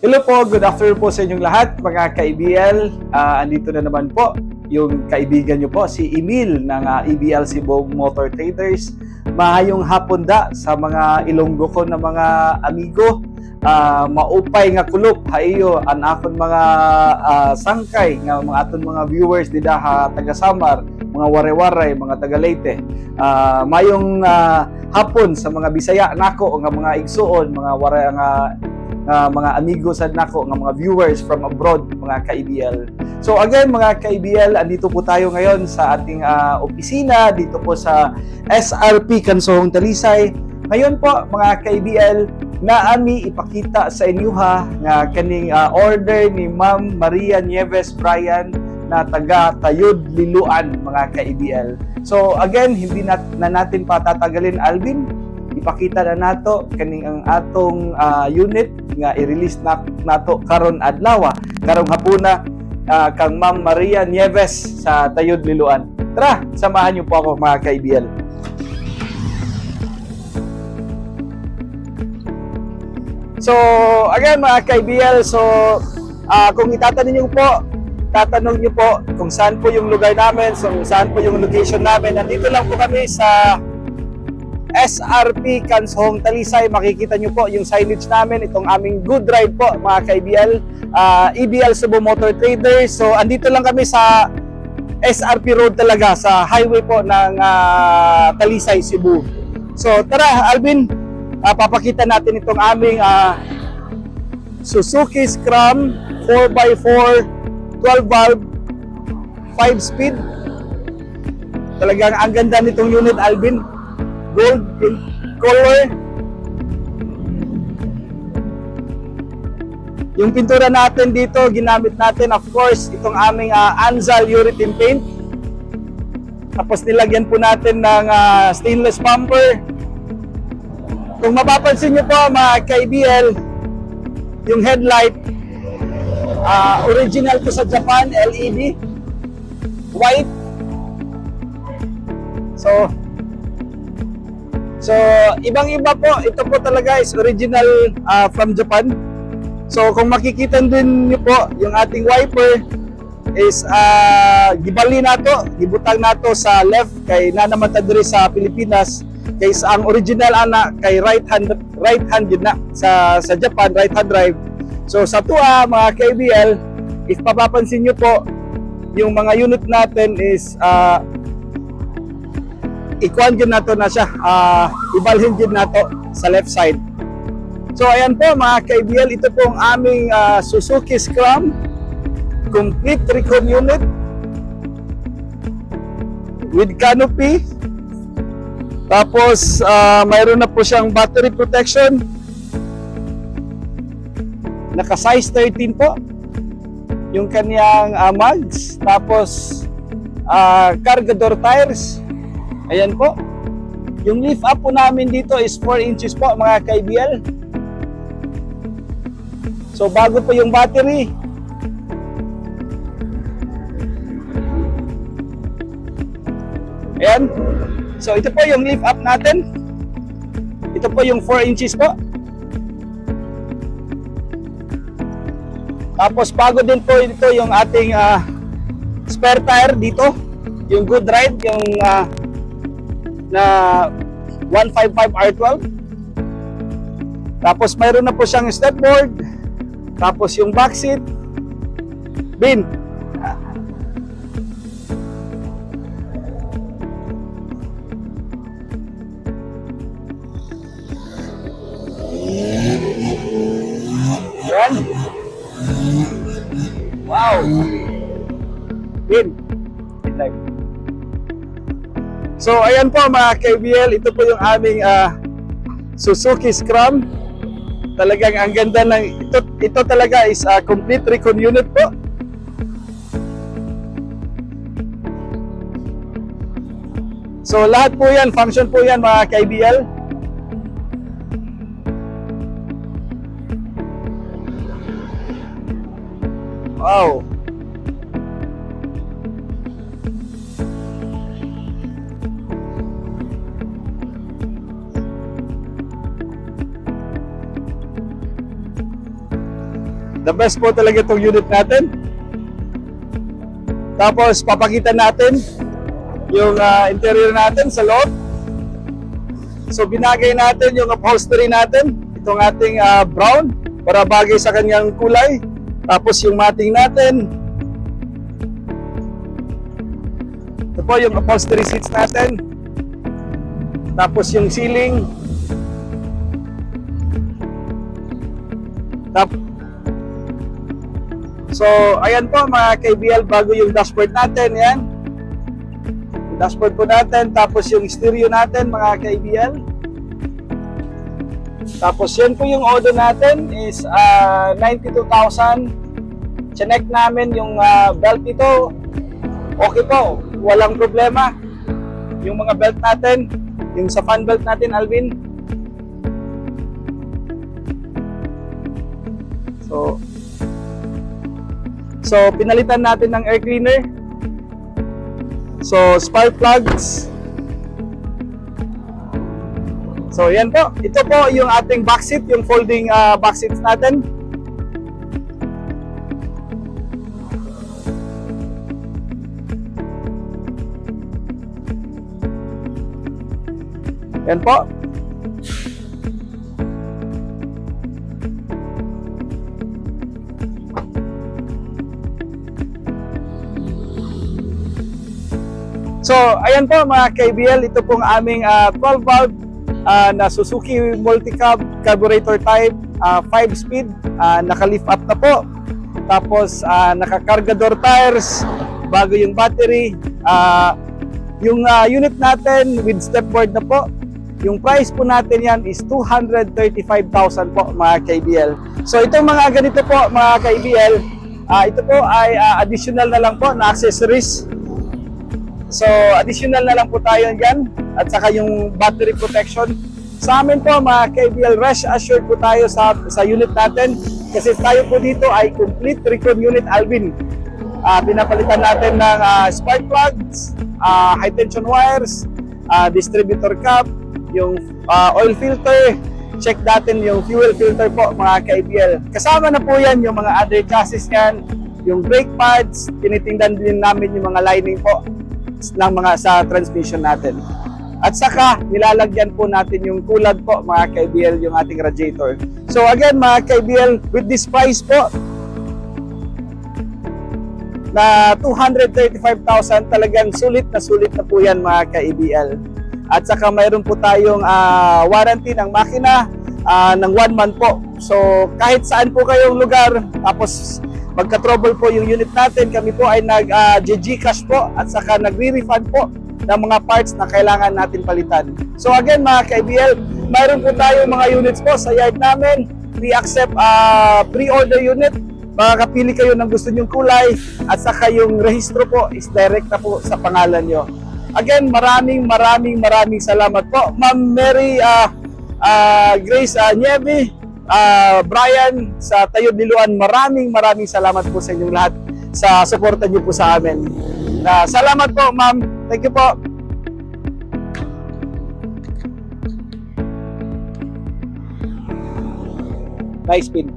Hello po, good afternoon po sa inyong lahat mga ka-EBL. Andito na naman po yung kaibigan nyo po, si Emil ng EBL Cebu Motor Traders. Mahayong hapon da sa mga Ilonggo ko na mga amigo. Maupay nga kulop haiyo an akon mga sangkay nga mga aton mga viewers dida ha taga Samar, mga Waray-Waray, mga taga Leyte. Mayong hapon sa mga Bisaya nako nga mga igsuon, mga Waray nga mga amigo sa nako, nga mga viewers from abroad, mga ka-EBL. So again mga ka-EBL, andito po tayo ngayon sa ating opisina dito po sa SRP Kansohong Talisay. Ngayon po mga ka-EBL, na ami ipakita sa inyo nga kaning order ni Ma'am Maria Nieves Brian na taga Tayud Liloan, mga ka-EBL. So again, hindi na natin patatagalin, Alvin. Ipakita na nato kaning ang atong unit nga i-release nato karon adlaw, karong hapuna, kang Ma'am Maria Nieves sa Tayud Liloan. Tara, samahan niyo po ako mga ka-EBL. So again mga ka-EBL, so kung tatanong niyo po kung saan po yung lugar namin, so saan po yung location namin, nandito lang po kami sa SRP Kansohong Talisay. Makikita nyo po yung signage namin, itong aming good ride po mga ka-EBL, EBL Cebu Motor Traders. So andito lang kami sa SRP Road talaga, sa highway po ng Talisay, Cebu. So tara Alvin, papakita natin itong aming Suzuki Scram 4x4 12 valve 5 speed. Talagang ang ganda nitong unit, Alvin. Gold in color. Yung pintura natin dito, ginamit natin of course itong aming Anzal urethane paint. Tapos nilagyan po natin ng stainless bumper. Kung mapapansin nyo po mga ka-EBL, yung headlight original to sa Japan, LED white. So ibang-iba po. Ito po talaga is original from Japan. So kung makikita din niyo po, yung ating wiper is gibali nato, gibutang nato sa left kay nanamatad diri sa Pilipinas. Kaysa ang original ana kay right hand yun na sa Japan, right hand drive. So sa tuwa mga ka-EBL, if papapansin niyo po, yung mga unit natin is ikuan din nato na siya, ibalhin din nato sa left side. So ayan po mga ka-EBL, ito po ang aming Suzuki Scram complete recon unit with canopy. Tapos mayroon na po siyang battery protection, naka size 13 po yung kanyang mags. Tapos cargador tires. Ayan po. Yung lift up po namin dito is 4 inches po mga ka-EBL. So bago po yung battery. Ayan. So ito po yung lift up natin. Ito po yung 4 inches po. Tapos bago din po ito yung ating spare tire dito. Yung good ride, yung na 155 R12. Tapos mayroon na po siyang stepboard. Tapos yung back seat bin. Yan. Wow. Bin. Like. So ayan po mga ka-EBL, ito po yung aming Suzuki Scram. Talagang ang ganda ng ito talaga is complete recon unit po. So lahat po yan, function po yan mga ka-EBL. Wow. The best po talaga itong unit natin. Tapos papakita natin yung interior natin sa loob. So binagay natin yung upholstery natin, itong ating brown para bagay sa kanyang kulay. Tapos yung matting natin. Ito po yung upholstery seats natin. Tapos yung ceiling. So, ayan po mga KBL, bago yung dashboard natin, yan. Yung dashboard po natin, tapos yung stereo natin mga KBL. Tapos yan po yung odo natin is 92,000. Chinek namin yung belt nito. Okay po, walang problema. Yung mga belt natin, yung sa fan belt natin, Alvin. So pinalitan natin ng air cleaner. So spark plugs. So yan po. Ito po yung ating back seat, yung folding back seats natin. Yan po. So, ayan po mga KBL, ito pong aming 12-valve na Suzuki Multi-Cab carburetor type, 5-speed, naka-lift up na po. Tapos, naka-cargador tires, bago yung battery. Yung unit natin with stepboard na po. Yung price po natin yan is 235,000 po mga KBL. So, itong mga ganito po mga KBL, ito po ay additional na lang po na accessories. So, additional na lang po tayo dyan at saka yung battery protection. Sa amin po mga KBL, rest assured po tayo sa unit natin kasi tayo po dito ay complete recon unit, Alvin. Pinapalitan natin ng spark plugs, high tension wires, distributor cap, yung oil filter, check natin yung fuel filter po mga KBL. Kasama na po yan yung mga other chassis yan, yung brake pads, tinitingnan din namin yung mga lining po ng mga sa transmission natin. At saka nilalagyan po natin yung kulad po mga KBL, yung ating radiator. So again mga KBL, with this price po na 235,000, talagang sulit na po yan mga KBL. At saka mayroon po tayong warranty ng makina ng 1 month po. So kahit saan po kayong lugar, tapos magka-trouble po yung unit natin, kami po ay nag-Gcash po at saka nagre-refund po ng mga parts na kailangan natin palitan. So again mga KBL, mayroon po tayong mga units po sa yard namin. We accept pre-order unit. Makakapili kayo ng gusto nyong kulay at saka yung rehistro po is direct na po sa pangalan nyo. Again, maraming salamat po. Ma'am Mary Grace Nieve, Brian sa Tayod Liloan, maraming salamat po sa inyong lahat sa suporta niyo po sa amin. Salamat po ma'am. Thank you po. Nice pin.